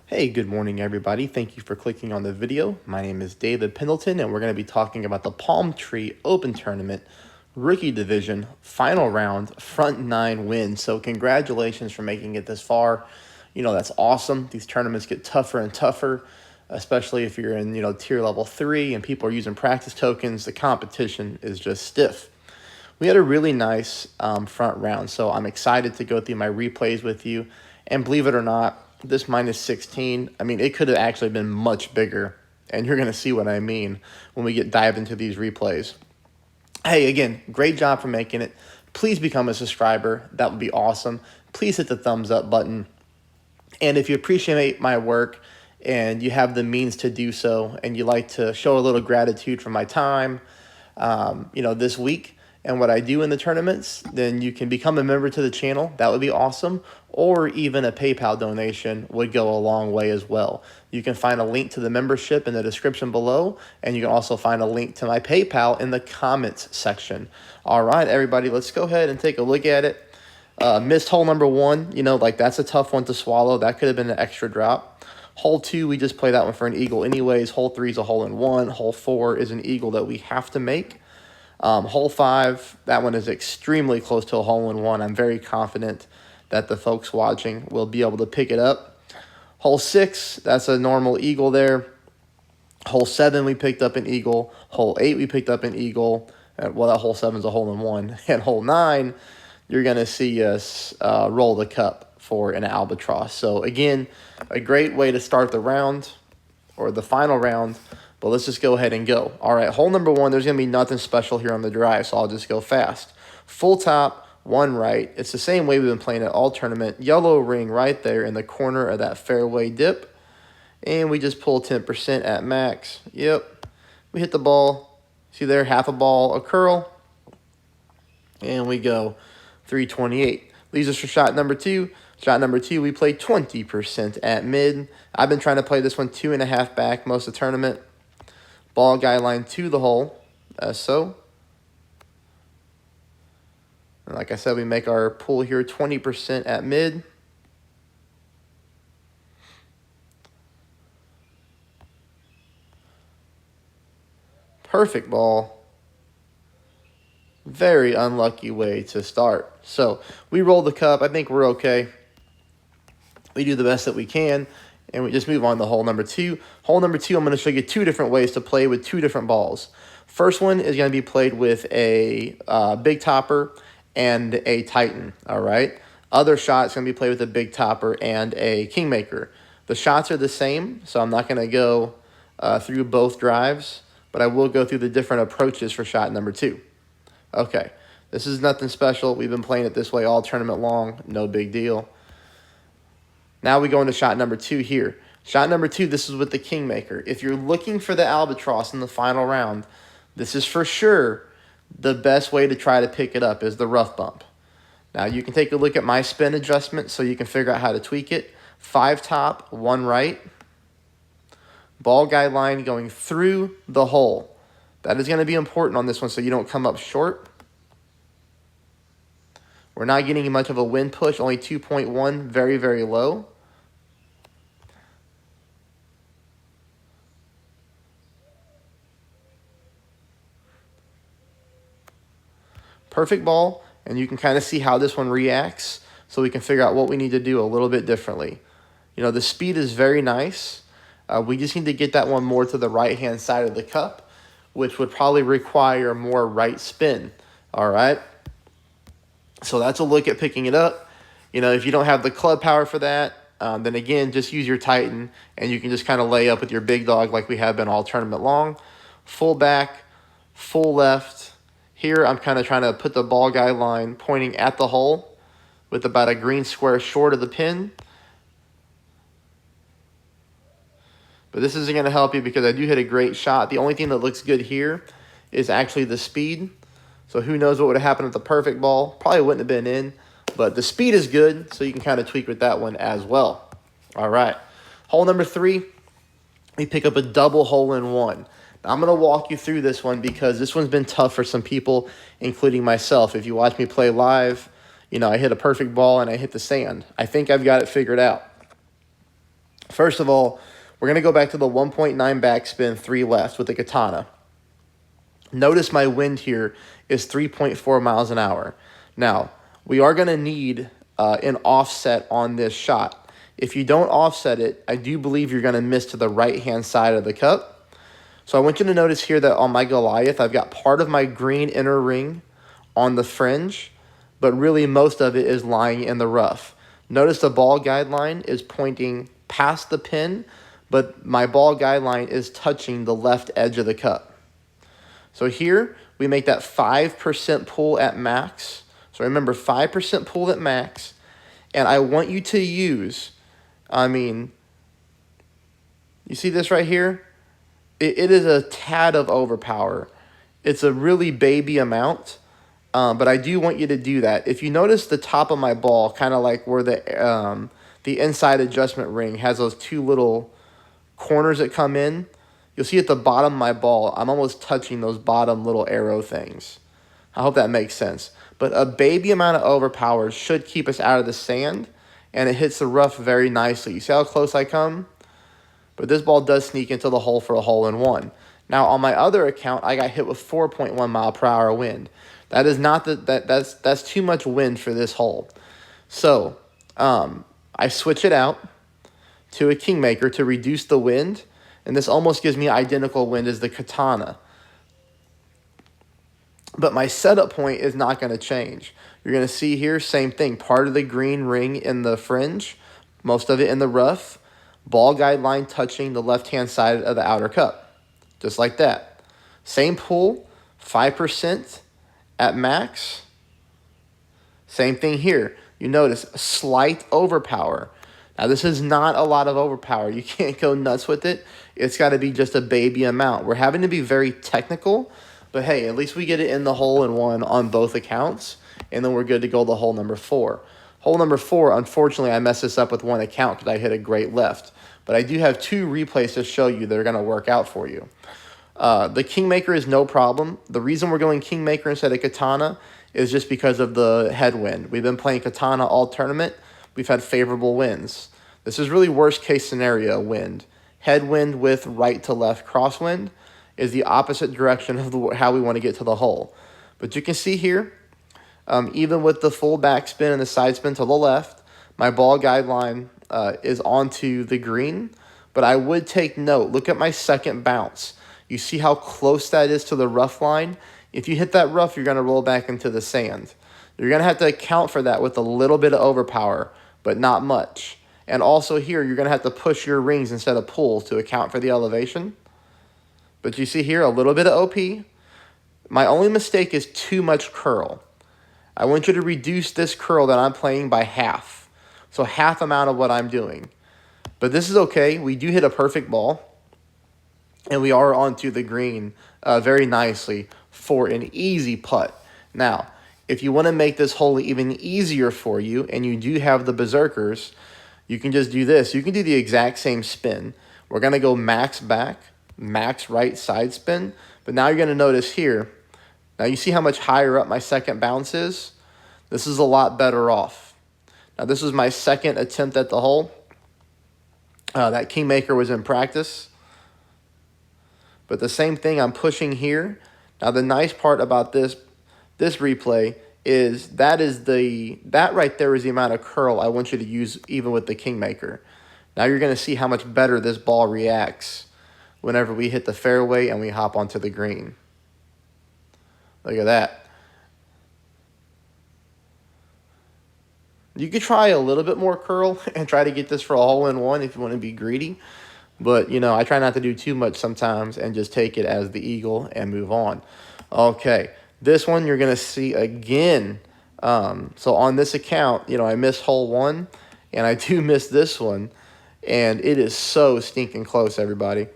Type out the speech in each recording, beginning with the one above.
Hey, good morning, everybody. Thank you for clicking on the video. My name is David Pendleton, and we're going to be talking about the Palm Tree Open Tournament, Rookie Division, Final Round, Front 9 win. So congratulations for making it this far. That's awesome. These tournaments get tougher and tougher, especially if you're in, tier level 3 and people are using practice tokens. The competition is just stiff. We had a really nice front round, so I'm excited to go through my replays with you. And believe it or not, this minus 16, it could have actually been much bigger. And you're going to see what I mean when we dive into these replays. Hey, again, great job for making it. Please become a subscriber. That would be awesome. Please hit the thumbs up button. And if you appreciate my work and you have the means to do so and you like to show a little gratitude for my time, this week, and what I do in the tournaments, then you can become a member to the channel. That would be awesome. Or even a PayPal donation would go a long way as well. You can find a link to the membership in the description below, and you can also find a link to my PayPal in the comments section. All right, everybody, let's go ahead and take a look at it. Missed hole number 1, that's a tough one to swallow. That could have been an extra drop. Hole 2, we just play that one for an eagle anyways. Hole 3 is a hole in 1. Hole 4 is an eagle that we have to make. Hole 5, that one is extremely close to a hole in 1. I'm very confident that the folks watching will be able to pick it up. Hole 6, that's a normal eagle there. Hole 7, we picked up an eagle. Hole 8, we picked up an eagle. Well, that hole 7 is a hole in 1. And hole 9, you're going to see us roll the cup for an albatross. So, again, a great way to start the round or the final round. But let's just go ahead and go. All right, hole number 1, there's going to be nothing special here on the drive, so I'll just go fast. Full top, 1 right. It's the same way we've been playing it all tournament. Yellow ring right there in the corner of that fairway dip. And we just pull 10% at max. Yep. We hit the ball. See there, half a ball, a curl. And we go 328. Leaves us for shot number 2. Shot number 2, we play 20% at mid. I've been trying to play this one 2.5 back most of the tournament. Ball guideline to the hole, as so. And like I said, we make our pull here 20% at mid. Perfect ball. Very unlucky way to start. So we roll the cup. I think we're okay. We do the best that we can. And we just move on to hole number 2. Hole number 2, I'm going to show you 2 different ways to play with 2 different balls. First one is going to be played with a big topper and a Titan, all right? Other shot's going to be played with a big topper and a Kingmaker. The shots are the same, so I'm not going to go through both drives, but I will go through the different approaches for shot number 2. Okay, this is nothing special. We've been playing it this way all tournament long. No big deal. Now we go into shot number 2 here. Shot number 2, this is with the Kingmaker. If you're looking for the albatross in the final round, this is for sure the best way to try to pick it up is the rough bump. Now you can take a look at my spin adjustment so you can figure out how to tweak it. 5 top, 1 right. Ball guide line going through the hole. That is going to be important on this one so you don't come up short. We're not getting much of a wind push, only 2.1, very, very low. Perfect ball, and you can kind of see how this one reacts so we can figure out what we need to do a little bit differently. The speed is very nice. We just need to get that one more to the right-hand side of the cup, which would probably require more right spin, all right? So that's a look at picking it up. If you don't have the club power for that, then again, just use your Titan, and you can just kind of lay up with your big dog like we have been all tournament long. Full back, full left. Here, I'm kind of trying to put the ball guide line pointing at the hole with about a green square short of the pin. But this isn't going to help you because I do hit a great shot. The only thing that looks good here is actually the speed. So who knows what would have happened with the perfect ball. Probably wouldn't have been in. But the speed is good, so you can kind of tweak with that one as well. All right. Hole number 3, we pick up a double hole in 1. Now, I'm going to walk you through this one because this one's been tough for some people, including myself. If you watch me play live, I hit a perfect ball and I hit the sand. I think I've got it figured out. First of all, we're going to go back to the 1.9 backspin, 3 left with the katana. Notice my wind here is 3.4 miles an hour. Now, we are going to need an offset on this shot. If you don't offset it, I do believe you're going to miss to the right-hand side of the cup. So I want you to notice here that on my Goliath, I've got part of my green inner ring on the fringe, but really most of it is lying in the rough. Notice the ball guideline is pointing past the pin, but my ball guideline is touching the left edge of the cup. So here, we make that 5% pull at max. So remember, 5% pull at max. And I want you to use, you see this right here? It is a tad of overpower. It's a really baby amount, but I do want you to do that. If you notice the top of my ball, kind of like where the inside adjustment ring has those two little corners that come in, you'll see at the bottom of my ball, I'm almost touching those bottom little arrow things. I hope that makes sense. But a baby amount of overpower should keep us out of the sand, and it hits the rough very nicely. You see how close I come? But this ball does sneak into the hole for a hole-in-one. Now, on my other account, I got hit with 4.1 mile per hour wind. That is not that's too much wind for this hole. So I switch it out to a Kingmaker to reduce the wind, and this almost gives me identical wind as the katana. But my setup point is not going to change. You're going to see here, same thing, part of the green ring in the fringe, most of it in the rough, ball guideline touching the left-hand side of the outer cup, just like that. Same pull, 5% at max. Same thing here. You notice slight overpower. Now, this is not a lot of overpower. You can't go nuts with it. It's got to be just a baby amount. We're having to be very technical, but hey, at least we get it in the hole-in-one on both accounts, and then we're good to go to hole number 4. Hole number 4, unfortunately, I messed this up with one account because I hit a great left. But I do have 2 replays to show you that are going to work out for you. The Kingmaker is no problem. The reason we're going Kingmaker instead of Katana is just because of the headwind. We've been playing Katana all tournament. We've had favorable winds. This is really worst case scenario wind. Headwind with right to left crosswind is the opposite direction of how we want to get to the hole. But you can see here, even with the full backspin and the side spin to the left, my ball guideline is onto the green. But I would take note, look at my second bounce. You see how close that is to the rough line? If you hit that rough, you're going to roll back into the sand. You're going to have to account for that with a little bit of overpower, but not much. And also here, you're going to have to push your rings instead of pull to account for the elevation. But you see here, a little bit of OP. My only mistake is too much curl. I want you to reduce this curl that I'm playing by half. So half amount of what I'm doing. But this is okay. We do hit a perfect ball. And we are onto the green very nicely for an easy putt. Now, if you want to make this hole even easier for you, and you do have the berserkers, you can just do this. You can do the exact same spin. We're going to go max back, max right side spin. But now you're going to notice here, now you see how much higher up my second bounce is? This is a lot better off. Now this was my second attempt at the hole. That Kingmaker was in practice. But the same thing I'm pushing here. Now the nice part about this replay is that right there is the amount of curl I want you to use even with the Kingmaker. Now you're going to see how much better this ball reacts whenever we hit the fairway and we hop onto the green. Look at that. You could try a little bit more curl and try to get this for a hole-in-one if you want to be greedy. But, you know, I try not to do too much sometimes and just take it as the eagle and move on. Okay, this one you're going to see again. So on this account, you know, I missed hole 1, and I do miss this one. And it is so stinking close, everybody.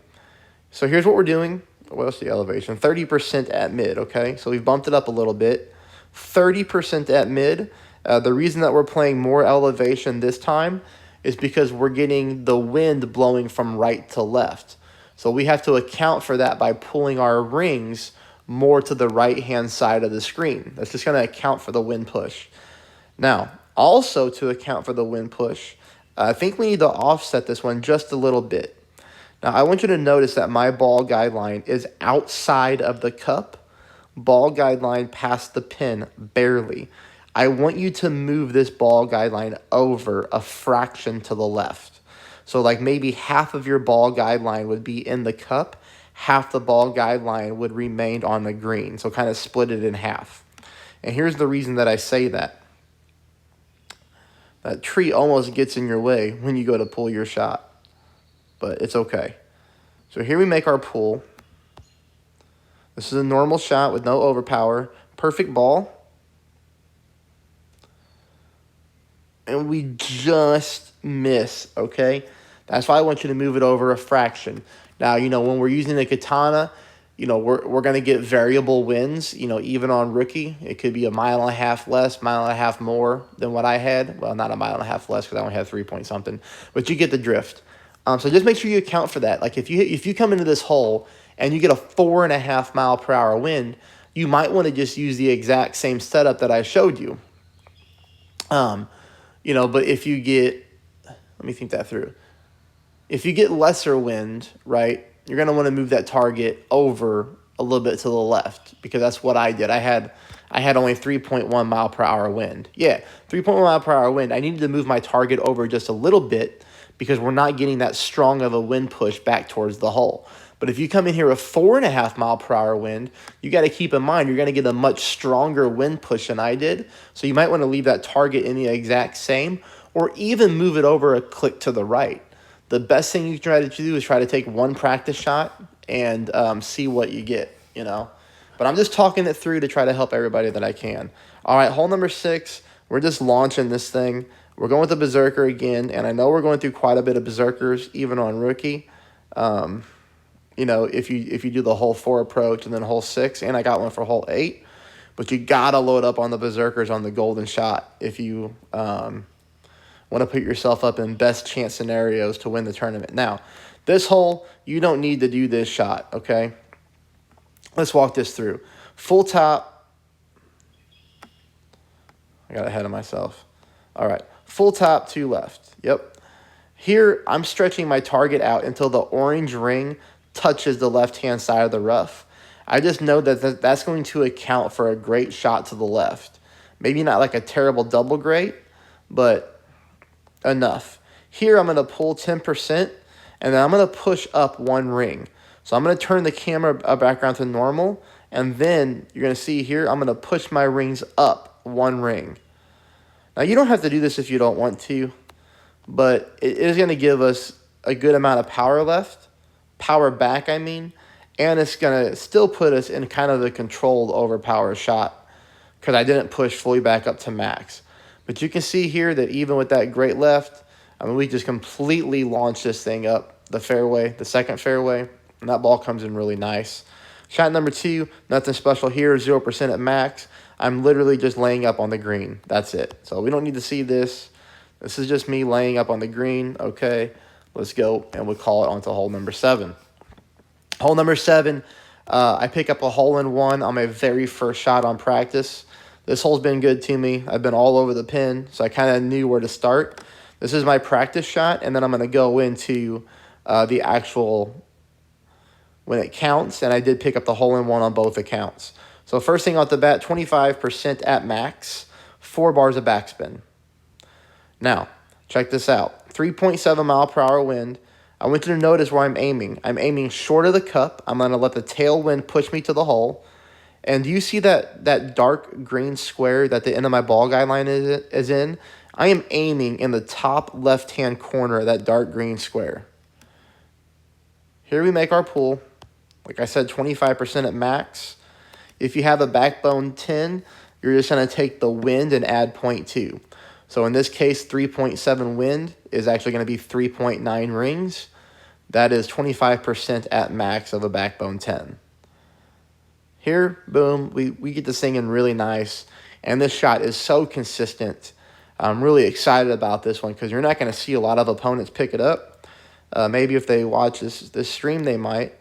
So here's what we're doing. What's the elevation? 30% at mid, okay? So we've bumped it up a little bit. 30% at mid. The reason that we're playing more elevation this time is because we're getting the wind blowing from right to left. So we have to account for that by pulling our rings more to the right-hand side of the screen. That's just going to account for the wind push. Now, also to account for the wind push, I think we need to offset this one just a little bit. Now, I want you to notice that my ball guideline is outside of the cup. Ball guideline past the pin, barely. I want you to move this ball guideline over a fraction to the left. So like maybe half of your ball guideline would be in the cup, half the ball guideline would remain on the green. So kind of split it in half. And here's the reason that I say that. That tree almost gets in your way when you go to pull your shot, but it's okay. So here we make our pull. This is a normal shot with no overpower. Perfect ball. And we just miss, okay? That's why I want you to move it over a fraction. Now, when we're using the katana, we're going to get variable wins, even on rookie. It could be a mile and a half less, mile and a half more than what I had. Well, not a mile and a half less because I only had 3-point-something. But you get the drift. So just make sure you account for that. Like if you come into this hole and you get a 4.5 mile per hour wind, you might want to just use the exact same setup that I showed you. But if you get, let me think that through. If you get lesser wind, right, you're going to want to move that target over a little bit to the left because that's what I did. I had only 3.1 mile per hour wind. Yeah, 3.1 mile per hour wind. I needed to move my target over just a little bit because we're not getting that strong of a wind push back towards the hole. But if you come in here with 4.5 mile per hour wind, you got to keep in mind you're going to get a much stronger wind push than I did. So you might want to leave that target in the exact same or even move it over a click to the right. The best thing you can try to do is try to take one practice shot and see what you get, But I'm just talking it through to try to help everybody that I can. All right, hole number 6, we're just launching this thing. We're going with the Berserker again, and I know we're going through quite a bit of Berserkers, even on rookie. If you do the hole 4 approach and then hole 6, and I got one for hole 8. But you got to load up on the Berserkers on the golden shot if you want to put yourself up in best chance scenarios to win the tournament. Now, this hole, you don't need to do this shot, okay? Let's walk this through. Full top. I got ahead of myself. All right. Full top, 2 left. Yep. Here, I'm stretching my target out until the orange ring touches the left-hand side of the rough. I just know that that's going to account for a great shot to the left. Maybe not like a terrible double great, but enough. Here I'm going to pull 10%, and then I'm going to push up 1 ring. So I'm going to turn the camera background to normal, and then you're going to see here I'm going to push my rings up 1 ring. Now you don't have to do this if you don't want to, but it is going to give us a good amount of power left, power back I mean, and it's going to still put us in kind of the controlled overpower shot because I didn't push fully back up to max. But you can see here that even with that great left, we just completely launched this thing up the fairway, the second fairway, and that ball comes in really nice. Shot number 2, nothing special here, 0% at max. I'm literally just laying up on the green. That's it. So we don't need to see this. This is just me laying up on the green. Okay, let's go, and we'll call it onto hole number 7. Hole number 7, I pick up a hole-in-one on my very first shot on practice. This hole's been good to me. I've been all over the pin, so I kind of knew where to start. This is my practice shot, and then I'm going to go into the actual when it counts, and I did pick up the hole-in-one on both accounts. So first thing off the bat, 25% at max, 4 bars of backspin. Now, check this out. 3.7 mile per hour wind. I want you to notice where I'm aiming. I'm aiming short of the cup. I'm going to let the tailwind push me to the hole. And do you see that dark green square that the end of my ball guideline is in? I am aiming in the top left-hand corner of that dark green square. Here we make our pull. Like I said, 25% at max. If you have a backbone 10, you're just going to take the wind and add 0.2. So in this case, 3.7 wind is actually going to be 3.9 rings. That is 25% at max of a backbone 10. Here, boom, we get this thing in really nice. And this shot is so consistent. I'm really excited about this one because you're not going to see a lot of opponents pick it up. Maybe if they watch this stream, they might.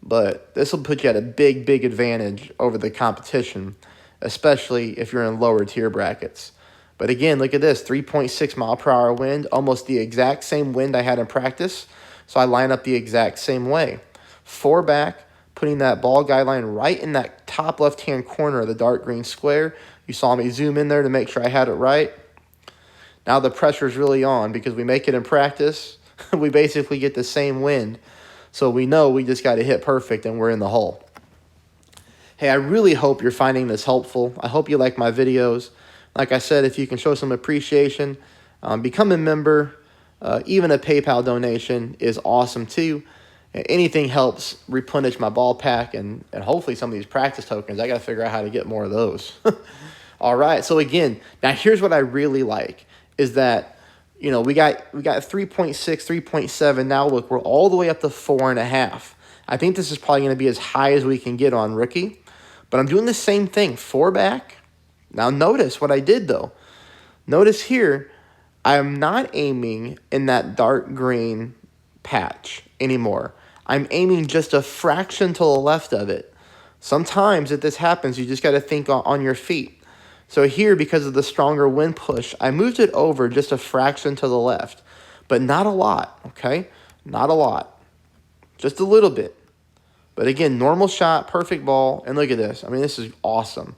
But this will put you at a big, big advantage over the competition, especially if you're in lower tier brackets. But again, look at this, 3.6 mile per hour wind, almost the exact same wind I had in practice. So I line up the exact same way. 4 back, putting that ball guideline right in that top left-hand corner of the dark green square. You saw me zoom in there to make sure I had it right. Now the pressure is really on because we make it in practice. We basically get the same wind. So we know we just got to hit perfect and we're in the hole. Hey, I really hope you're finding this helpful. I hope you like my videos. Like I said, if you can show some appreciation, become a member. Even a PayPal donation is awesome too. Anything helps replenish my ball pack and hopefully some of these practice tokens. I got to figure out how to get more of those. All right. So again, now here's what I really like is that, you know, we got 3.6, 3.7. Now look, we're all the way up to 4.5. I think this is probably going to be as high as we can get on rookie, but I'm doing the same thing, 4 back. Now notice what I did though. Notice here, I'm not aiming in that dark green patch anymore. I'm aiming just a fraction to the left of it. Sometimes if this happens, you just got to think on your feet. So here, because of the stronger wind push, I moved it over just a fraction to the left, but not a lot, okay? Not a lot, just a little bit. But again, normal shot, perfect ball, and look at this. I mean, this is awesome.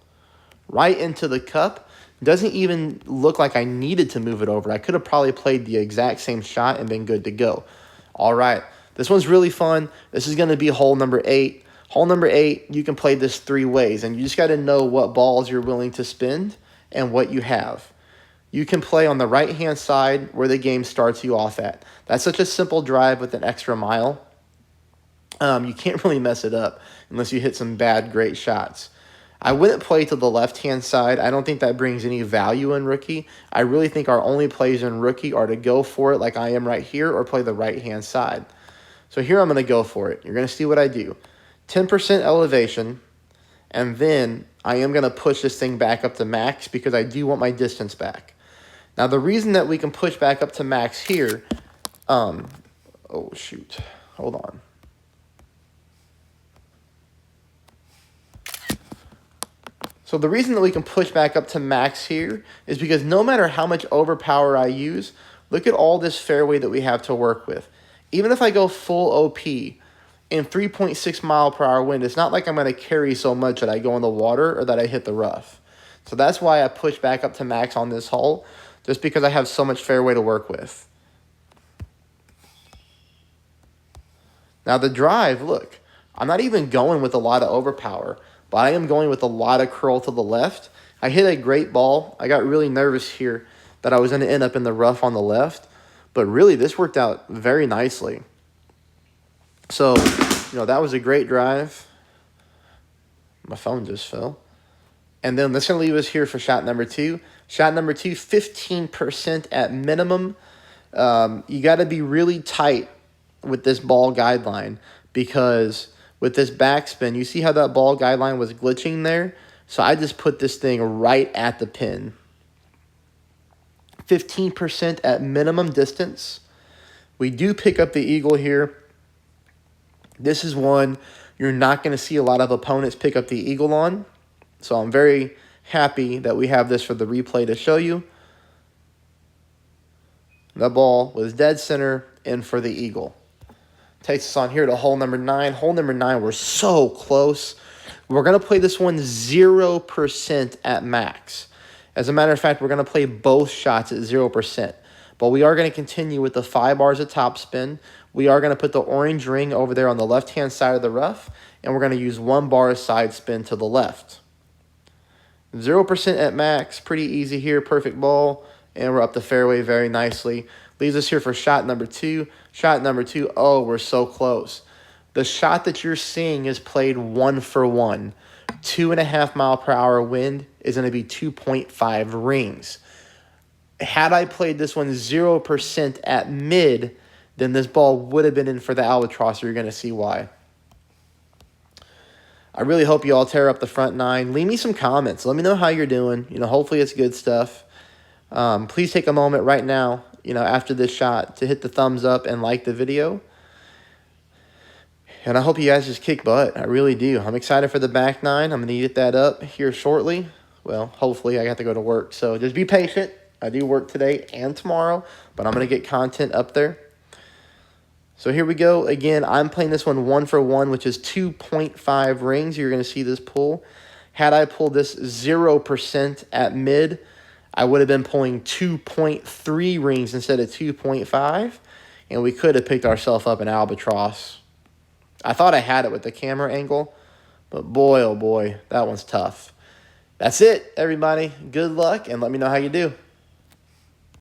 Right into the cup. Doesn't even look like I needed to move it over. I could have probably played the exact same shot and been good to go. All right, this one's really fun. This is going to be hole number 8. Hole number 8, you can play this 3 ways, and you just got to know what balls you're willing to spend and what you have. You can play on the right-hand side where the game starts you off at. That's such a simple drive with an extra mile. You can't really mess it up unless you hit some bad, great shots. I wouldn't play to the left-hand side. I don't think that brings any value in rookie. I really think our only plays in rookie are to go for it like I am right here or play the right-hand side. So here I'm going to go for it. You're going to see what I do. 10% elevation, and then I am going to push this thing back up to max because I do want my distance back. Now the reason that we can push back up to max here, oh shoot, hold on. So the reason that we can push back up to max here is because no matter how much overpower I use, look at all this fairway that we have to work with. Even if I go full OP in 3.6 mile per hour wind, it's not like I'm going to carry so much that I go in the water or that I hit the rough. So that's why I push back up to max on this hole, just because I have so much fairway to work with. Now the drive, look, I'm not even going with a lot of overpower, but I am going with a lot of curl to the left. I hit a great ball. I got really nervous here that I was going to end up in the rough on the left, but really this worked out very nicely. So, you know, that was a great drive. My phone just fell. And then that's going to leave us here for shot number 2. Shot number 2, 15% at minimum. You got to be really tight with this ball guideline because with this backspin, you see how that ball guideline was glitching there? So I just put this thing right at the pin. 15% at minimum distance. We do pick up the eagle here. This is one you're not going to see a lot of opponents pick up the eagle on. So I'm very happy that we have this for the replay to show you. The ball was dead center in for the eagle. Takes us on here to hole number 9. Hole number 9, we're so close. We're going to play this one 0% at max. As a matter of fact, we're going to play both shots at 0%. But we are going to continue with the 5 bars of topspin. We are going to put the orange ring over there on the left-hand side of the rough. And we're going to use 1 bar of side spin to the left. 0% at max. Pretty easy here. Perfect ball. And we're up the fairway very nicely. Leaves us here for shot number 2. Shot number 2, oh, we're so close. The shot that you're seeing is played 1 for 1. 2.5 mile per hour wind is going to be 2.5 rings. Had I played this one 0% at mid, then this ball would have been in for the albatross. You're going to see why. I really hope you all tear up the front 9. Leave me some comments. Let me know how you're doing. You know, hopefully it's good stuff. Please take a moment right now, you know, after this shot to hit the thumbs up and like the video. And I hope you guys just kick butt. I really do. I'm excited for the back 9. I'm going to get that up here shortly. Well, hopefully I have to go to work. So just be patient. I do work today and tomorrow, but I'm going to get content up there. So here we go. Again, I'm playing this one for one, which is 2.5 rings. You're going to see this pull. Had I pulled this 0% at mid, I would have been pulling 2.3 rings instead of 2.5, and we could have picked ourselves up an albatross. I thought I had it with the camera angle, but boy, oh boy, that one's tough. That's it, everybody. Good luck, and let me know how you do.